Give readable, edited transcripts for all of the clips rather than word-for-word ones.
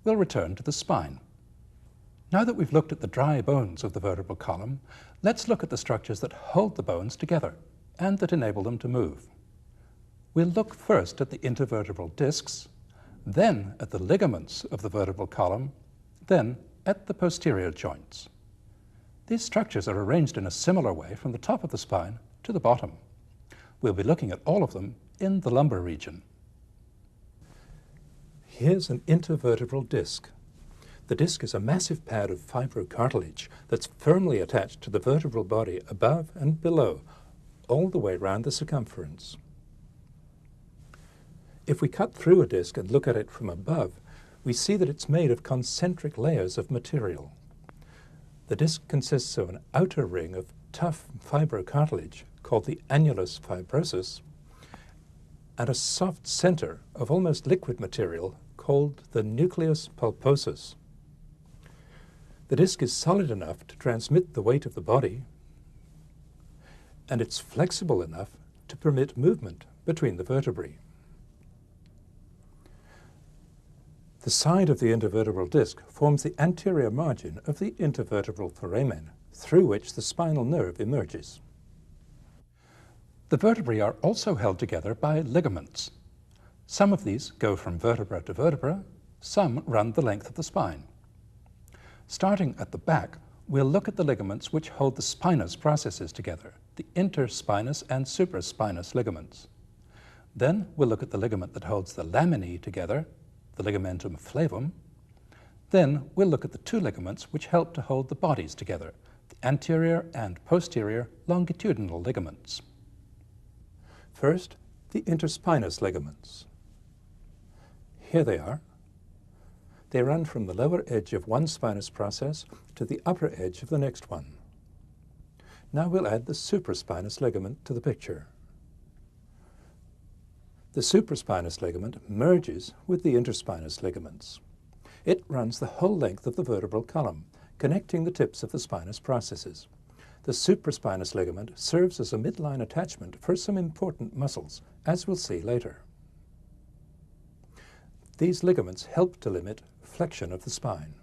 we'll return to the spine. Now that we've looked at the dry bones of the vertebral column, let's look at the structures that hold the bones together and that enable them to move. We'll look first at the intervertebral discs, then at the ligaments of the vertebral column, then at the posterior joints. These structures are arranged in a similar way from the top of the spine to the bottom. We'll be looking at all of them in the lumbar region. Here's an intervertebral disc. The disc is a massive pad of fibrocartilage that's firmly attached to the vertebral body above and below, all the way around the circumference. If we cut through a disc and look at it from above, we see that it's made of concentric layers of material. The disc consists of an outer ring of tough fibrocartilage called the annulus fibrosus and a soft center of almost liquid material called the nucleus pulposus. The disc is solid enough to transmit the weight of the body, and it's flexible enough to permit movement between the vertebrae. The side of the intervertebral disc forms the anterior margin of the intervertebral foramen, through which the spinal nerve emerges. The vertebrae are also held together by ligaments. Some of these go from vertebra to vertebra, some run the length of the spine. Starting at the back, we'll look at the ligaments which hold the spinous processes together, the interspinous and supraspinous ligaments. Then we'll look at the ligament that holds the laminae together, the ligamentum flavum. Then we'll look at the two ligaments which help to hold the bodies together, the anterior and posterior longitudinal ligaments. First, the interspinous ligaments. Here they are. They run from the lower edge of one spinous process to the upper edge of the next one. Now we'll add the supraspinous ligament to the picture. The supraspinous ligament merges with the interspinous ligaments. It runs the whole length of the vertebral column, connecting the tips of the spinous processes. The supraspinous ligament serves as a midline attachment for some important muscles, as we'll see later. These ligaments help to limit flexion of the spine.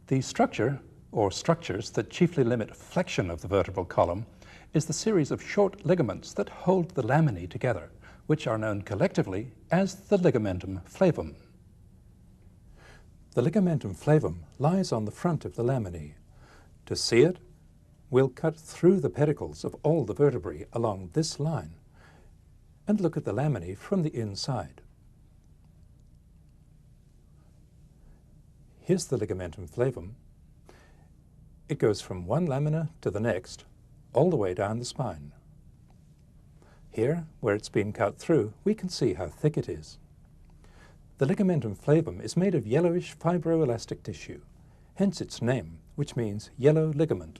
The structure, or structures that chiefly limit flexion of the vertebral column, is the series of short ligaments that hold the laminae together, which are known collectively as the ligamentum flavum. The ligamentum flavum lies on the front of the laminae. To see it, we'll cut through the pedicles of all the vertebrae along this line and look at the laminae from the inside. Here's the ligamentum flavum. It goes from one lamina to the next, all the way down the spine. Here, where it's been cut through, we can see how thick it is. The ligamentum flavum is made of yellowish fibroelastic tissue, hence its name, which means yellow ligament.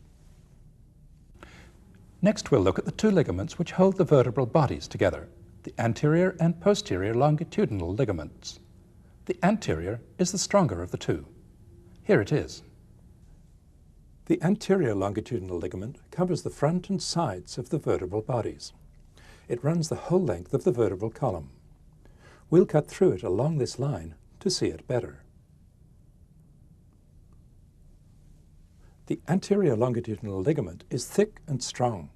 Next, we'll look at the two ligaments which hold the vertebral bodies together, the anterior and posterior longitudinal ligaments. The anterior is the stronger of the two. Here it is. The anterior longitudinal ligament covers the front and sides of the vertebral bodies. It runs the whole length of the vertebral column. We'll cut through it along this line to see it better. The anterior longitudinal ligament is thick and strong.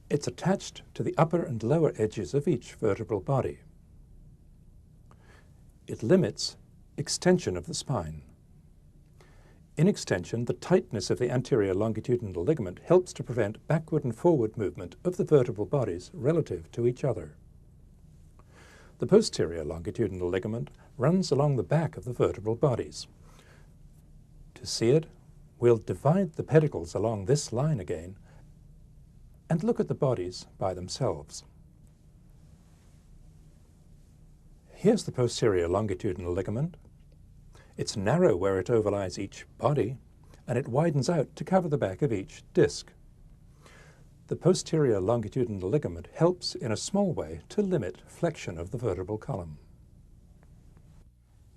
It's attached to the upper and lower edges of each vertebral body. It limits extension of the spine. In extension, the tightness of the anterior longitudinal ligament helps to prevent backward and forward movement of the vertebral bodies relative to each other. The posterior longitudinal ligament runs along the back of the vertebral bodies. To see it, we'll divide the pedicles along this line again and look at the bodies by themselves. Here's the posterior longitudinal ligament. It's narrow where it overlies each body, and it widens out to cover the back of each disc. The posterior longitudinal ligament helps in a small way to limit flexion of the vertebral column.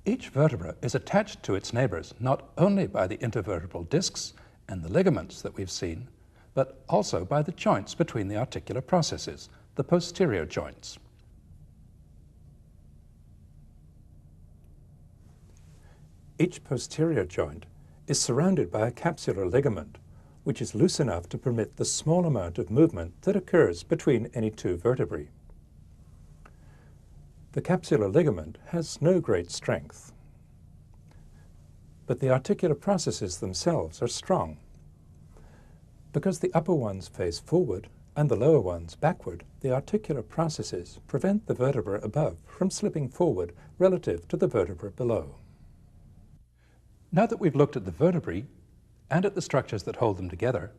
Each vertebra is attached to its neighbors not only by the intervertebral discs and the ligaments that we've seen, but also by the joints between the articular processes, the posterior joints. Each posterior joint is surrounded by a capsular ligament, which is loose enough to permit the small amount of movement that occurs between any two vertebrae. The capsular ligament has no great strength, but the articular processes themselves are strong. Because the upper ones face forward and the lower ones backward, the articular processes prevent the vertebra above from slipping forward relative to the vertebra below. Now that we've looked at the vertebrae and at the structures that hold them together,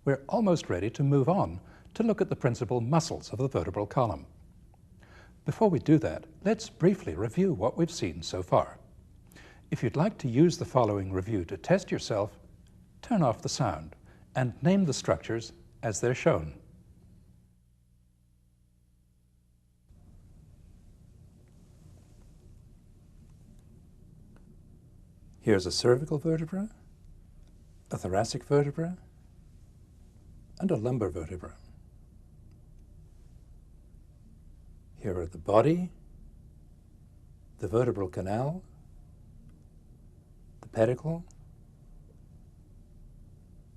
we're almost ready to move on to look at the principal muscles of the vertebral column. Before we do that, let's briefly review what we've seen so far. If you'd like to use the following review to test yourself, turn off the sound and name the structures as they're shown. Here's a cervical vertebra, a thoracic vertebra, and a lumbar vertebra. Here are the body, the vertebral canal, the pedicle,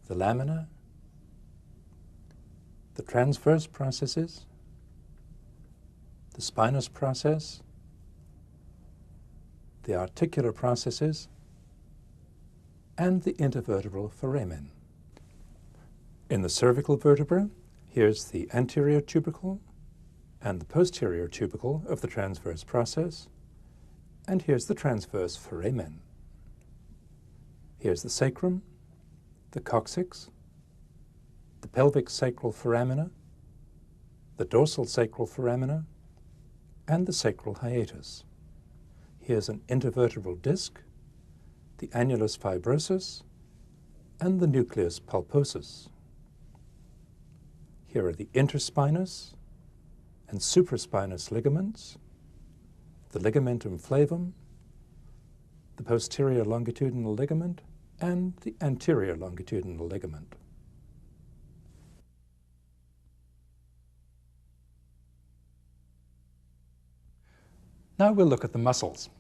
the lamina, the transverse processes, the spinous process, the articular processes, and the intervertebral foramen. In the cervical vertebra, here's the anterior tubercle and the posterior tubercle of the transverse process, and here's the transverse foramen. Here's the sacrum, the coccyx, the pelvic sacral foramina, the dorsal sacral foramina, and the sacral hiatus. Here's an intervertebral disc, the annulus fibrosus, and the nucleus pulposus. Here are the interspinous and supraspinous ligaments, the ligamentum flavum, the posterior longitudinal ligament, and the anterior longitudinal ligament. Now we'll look at the muscles.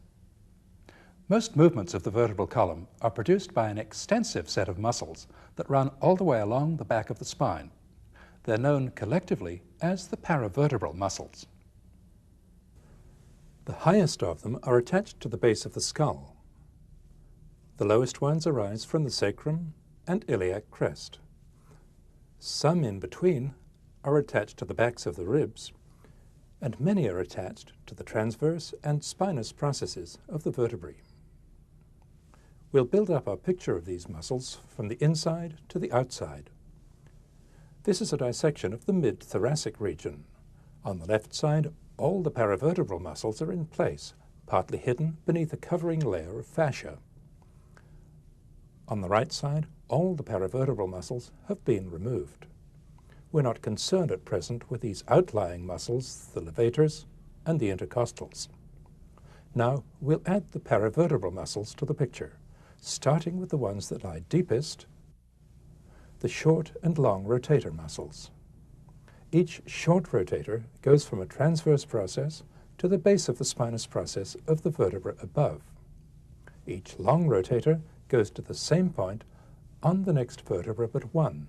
Most movements of the vertebral column are produced by an extensive set of muscles that run all the way along the back of the spine. They're known collectively as the paravertebral muscles. The highest of them are attached to the base of the skull. The lowest ones arise from the sacrum and iliac crest. Some in between are attached to the backs of the ribs, and many are attached to the transverse and spinous processes of the vertebrae. We'll build up our picture of these muscles from the inside to the outside. This is a dissection of the mid-thoracic region. On the left side, all the paravertebral muscles are in place, partly hidden beneath a covering layer of fascia. On the right side, all the paravertebral muscles have been removed. We're not concerned at present with these outlying muscles, the levators and the intercostals. Now we'll add the paravertebral muscles to the picture, starting with the ones that lie deepest, the short and long rotator muscles. Each short rotator goes from a transverse process to the base of the spinous process of the vertebra above. Each long rotator goes to the same point on the next vertebra but one.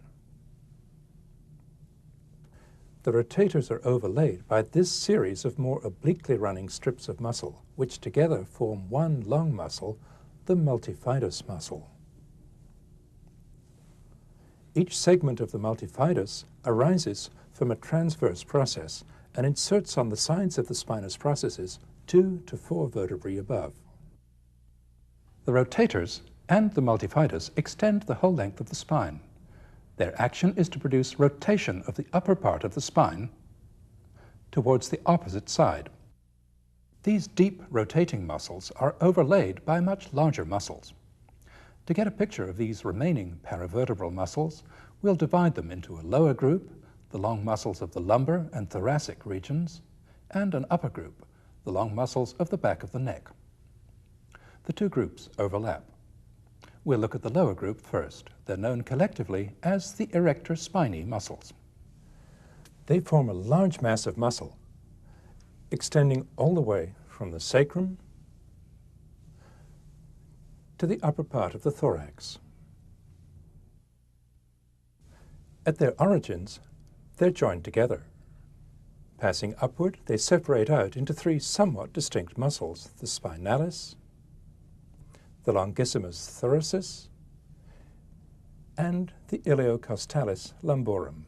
The rotators are overlaid by this series of more obliquely running strips of muscle, which together form one long muscle, the multifidus muscle. Each segment of the multifidus arises from a transverse process and inserts on the sides of the spinous processes 2 to 4 vertebrae above. The rotators and the multifidus extend the whole length of the spine. Their action is to produce rotation of the upper part of the spine towards the opposite side. These deep rotating muscles are overlaid by much larger muscles. To get a picture of these remaining paravertebral muscles, we'll divide them into a lower group, the long muscles of the lumbar and thoracic regions, and an upper group, the long muscles of the back of the neck. The two groups overlap. We'll look at the lower group first. They're known collectively as the erector spinae muscles. They form a large mass of muscle, extending all the way from the sacrum to the upper part of the thorax. At their origins, they're joined together. Passing upward, they separate out into three somewhat distinct muscles: the spinalis, the longissimus thoracis, and the iliocostalis lumborum.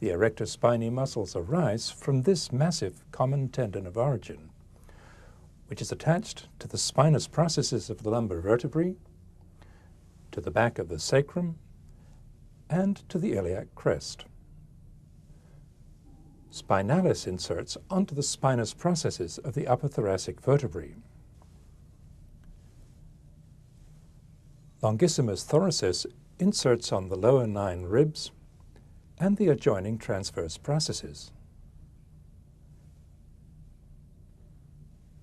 The erector spinae muscles arise from this massive common tendon of origin, which is attached to the spinous processes of the lumbar vertebrae, to the back of the sacrum, and to the iliac crest. Spinalis inserts onto the spinous processes of the upper thoracic vertebrae. Longissimus thoracis inserts on the lower 9 ribs and the adjoining transverse processes.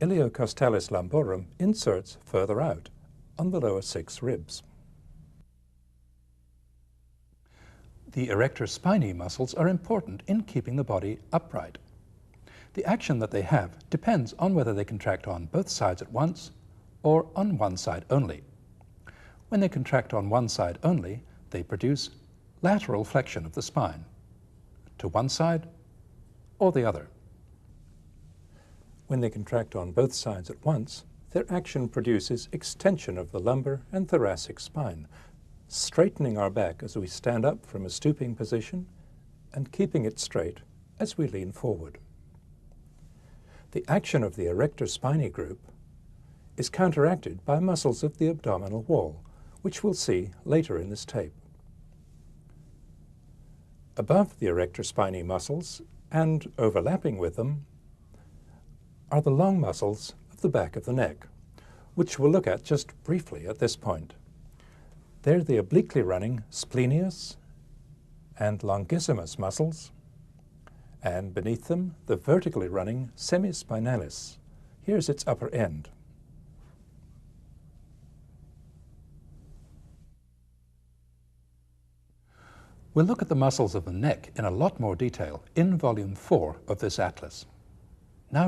Iliocostalis lumborum inserts further out on the lower 6 ribs. The erector spinae muscles are important in keeping the body upright. The action that they have depends on whether they contract on both sides at once or on one side only. When they contract on one side only, they produce lateral flexion of the spine, to one side or the other. When they contract on both sides at once, their action produces extension of the lumbar and thoracic spine, straightening our back as we stand up from a stooping position and keeping it straight as we lean forward. The action of the erector spinae group is counteracted by muscles of the abdominal wall, which we'll see later in this tape. Above the erector spinae muscles and overlapping with them are the long muscles of the back of the neck, which we'll look at just briefly at this point. They're the obliquely running splenius and longissimus muscles, and beneath them, the vertically running semispinalis. Here's its upper end. We'll look at the muscles of the neck in a lot more detail in Volume 4 of this atlas. Now